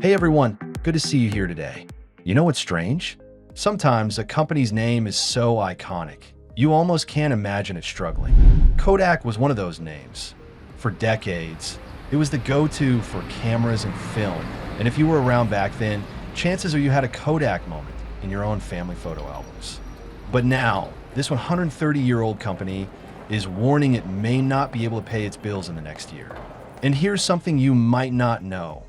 Hey everyone, good to see you here today. You know what's strange? Sometimes a company's name is so iconic, you almost can't imagine it struggling. Kodak was one of those names. For decades, it was the go-to for cameras and film, and if you were around back then, chances are you had a Kodak moment in your own family photo albums. But now, this 130-year-old company is warning it may not be able to pay its bills in the next year. And here's something you might not know.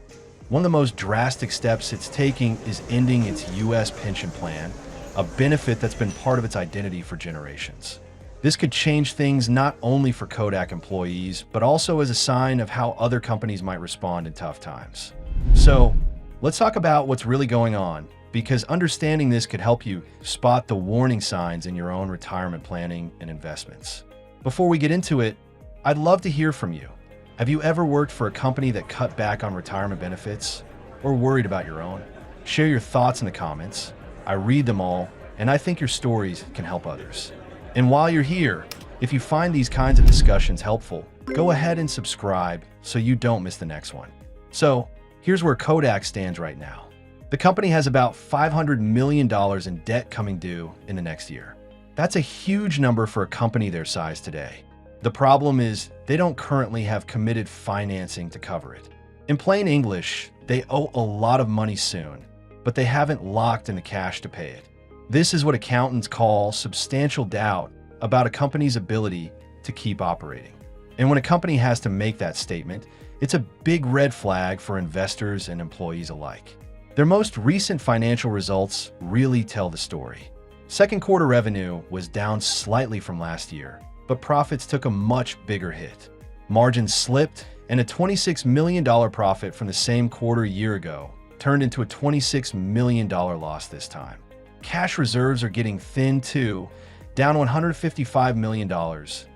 One of the most drastic steps it's taking is ending its U.S. pension plan, a benefit that's been part of its identity for generations. This could change things not only for Kodak employees, but also as a sign of how other companies might respond in tough times. So, let's talk about what's really going on, because understanding this could help you spot the warning signs in your own retirement planning and investments. Before we get into it, I'd love to hear from you. Have you ever worked for a company that cut back on retirement benefits or worried about your own? Share your thoughts in the comments. I read them all, and I think your stories can help others. And while you're here, if you find these kinds of discussions helpful, go ahead and subscribe so you don't miss the next one. So, here's where Kodak stands right now. The company has about $500 million in debt coming due in the next year. That's a huge number for a company their size today. The problem is they don't currently have committed financing to cover it. In plain English, they owe a lot of money soon, but they haven't locked in the cash to pay it. This is what accountants call substantial doubt about a company's ability to keep operating. And when a company has to make that statement, it's a big red flag for investors and employees alike. Their most recent financial results really tell the story. Second quarter revenue was down slightly from last year, but profits took a much bigger hit. Margins slipped, and a $26 million profit from the same quarter a year ago turned into a $26 million loss this time. Cash reserves are getting thin too, down $155 million,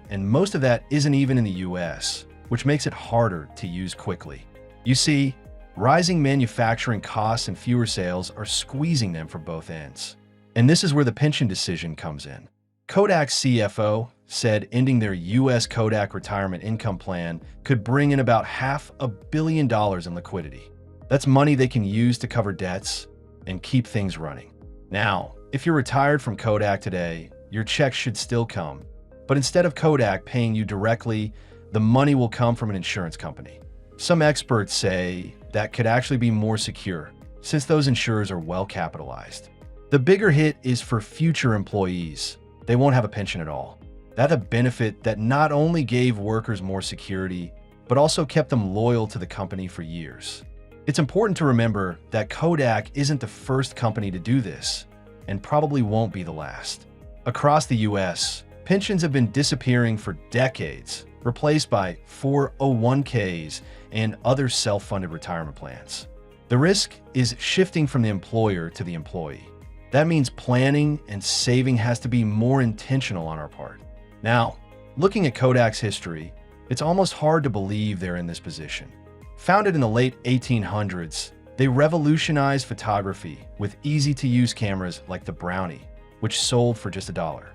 and most of that isn't even in the US, which makes it harder to use quickly. You see, rising manufacturing costs and fewer sales are squeezing them from both ends. And this is where the pension decision comes in. Kodak's CFO said ending their U.S. Kodak retirement income plan could bring in about $500 million in liquidity. That's money they can use to cover debts and keep things running. Now, if you're retired from Kodak today, your check should still come. But instead of Kodak paying you directly, the money will come from an insurance company. Some experts say that could actually be more secure, since those insurers are well capitalized. The bigger hit is for future employees. They won't have a pension at all. That's a benefit that not only gave workers more security, but also kept them loyal to the company for years. It's important to remember that Kodak isn't the first company to do this, and probably won't be the last. Across the US, pensions have been disappearing for decades, replaced by 401ks and other self-funded retirement plans. The risk is shifting from the employer to the employee. That means planning and saving has to be more intentional on our part. Now, looking at Kodak's history, it's almost hard to believe they're in this position. Founded in the late 1800s, they revolutionized photography with easy-to-use cameras like the Brownie, which sold for just $1.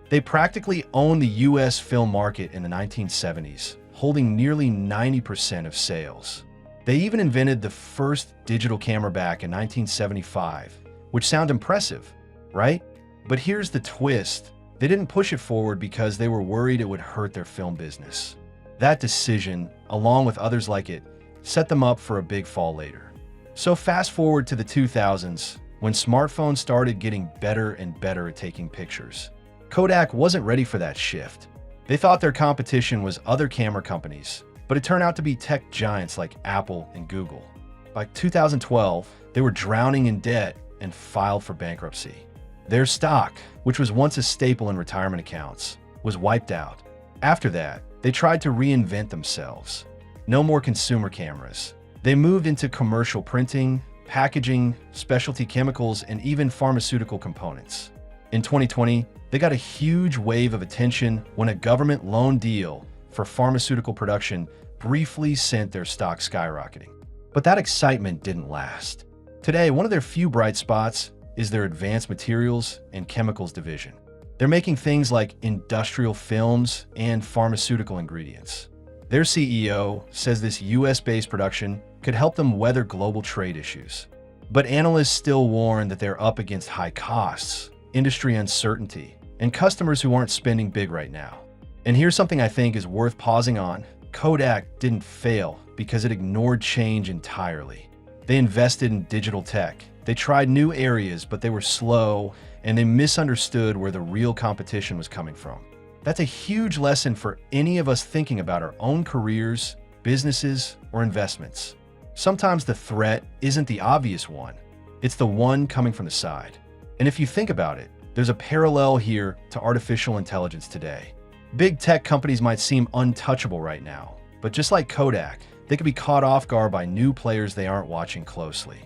They practically owned the US film market in the 1970s, holding nearly 90% of sales. They even invented the first digital camera back in 1975, which sounds impressive, right? But here's the twist. They didn't push it forward because they were worried it would hurt their film business. That decision, along with others like it, set them up for a big fall later. So fast forward to the 2000s, when smartphones started getting better and better at taking pictures. Kodak wasn't ready for that shift. They thought their competition was other camera companies, but it turned out to be tech giants like Apple and Google. By 2012, they were drowning in debt and filed for bankruptcy. Their stock, which was once a staple in retirement accounts, was wiped out. After that, they tried to reinvent themselves. No more consumer cameras. They moved into commercial printing, packaging, specialty chemicals, and even pharmaceutical components. In 2020, they got a huge wave of attention when a government loan deal for pharmaceutical production briefly sent their stock skyrocketing. But that excitement didn't last. Today, one of their few bright spots is their advanced materials and chemicals division. They're making things like industrial films and pharmaceutical ingredients. Their CEO says this US-based production could help them weather global trade issues. But analysts still warn that they're up against high costs, industry uncertainty, and customers who aren't spending big right now. And here's something I think is worth pausing on. Kodak didn't fail because it ignored change entirely. They invested in digital tech. They tried new areas, but they were slow, and they misunderstood where the real competition was coming from. That's a huge lesson for any of us thinking about our own careers, businesses, or investments. Sometimes the threat isn't the obvious one. It's the one coming from the side. And if you think about it, there's a parallel here to artificial intelligence today. Big tech companies might seem untouchable right now, but just like Kodak, they could be caught off guard by new players they aren't watching closely.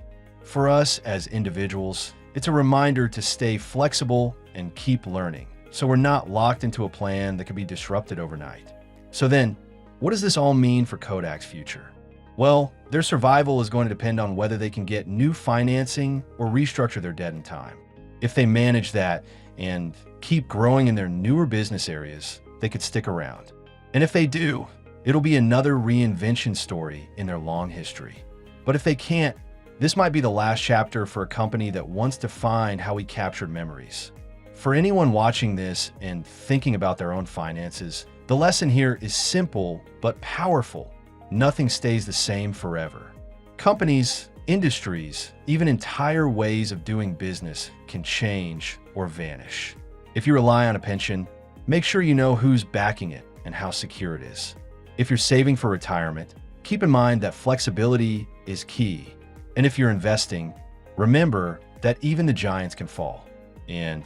For us as individuals, it's a reminder to stay flexible and keep learning, so we're not locked into a plan that could be disrupted overnight. So then, what does this all mean for Kodak's future? Well, their survival is going to depend on whether they can get new financing or restructure their debt in time. If they manage that and keep growing in their newer business areas, they could stick around. And if they do, it'll be another reinvention story in their long history. But if they can't, this might be the last chapter for a company that wants to find how we captured memories. For anyone watching this and thinking about their own finances, the lesson here is simple but powerful. Nothing stays the same forever. Companies, industries, even entire ways of doing business can change or vanish. If you rely on a pension, make sure you know who's backing it and how secure it is. If you're saving for retirement, keep in mind that flexibility is key. And if you're investing, remember that even the giants can fall. And,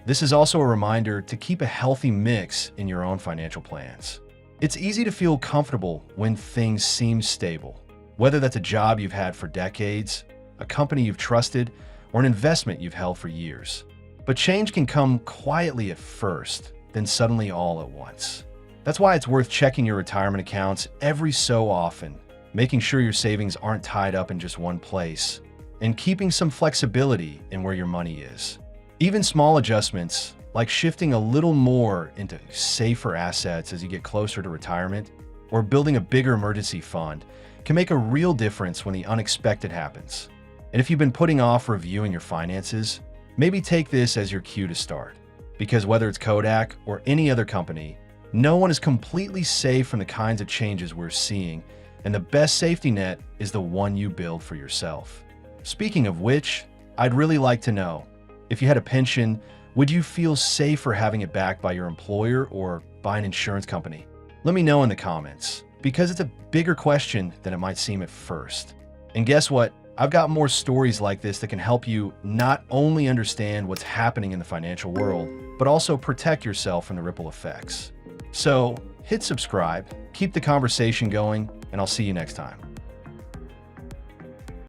this is also a reminder to keep a healthy mix in your own financial plans. It's easy to feel comfortable when things seem stable, whether that's a job you've had for decades, a company you've trusted, or an investment you've held for years. But change can come quietly at first, then suddenly all at once. That's why it's worth checking your retirement accounts every so often, making sure your savings aren't tied up in just one place, and keeping some flexibility in where your money is. Even small adjustments, like shifting a little more into safer assets as you get closer to retirement, or building a bigger emergency fund, can make a real difference when the unexpected happens. And if you've been putting off reviewing your finances, maybe take this as your cue to start. Because whether it's Kodak or any other company, no one is completely safe from the kinds of changes we're seeing, and the best safety net is the one you build for yourself. Speaking of which, I'd really like to know, if you had a pension, would you feel safer having it backed by your employer or by an insurance company? Let me know in the comments, because it's a bigger question than it might seem at first. And guess what? I've got more stories like this that can help you not only understand what's happening in the financial world, but also protect yourself from the ripple effects. So hit subscribe, keep the conversation going, and I'll see you next time.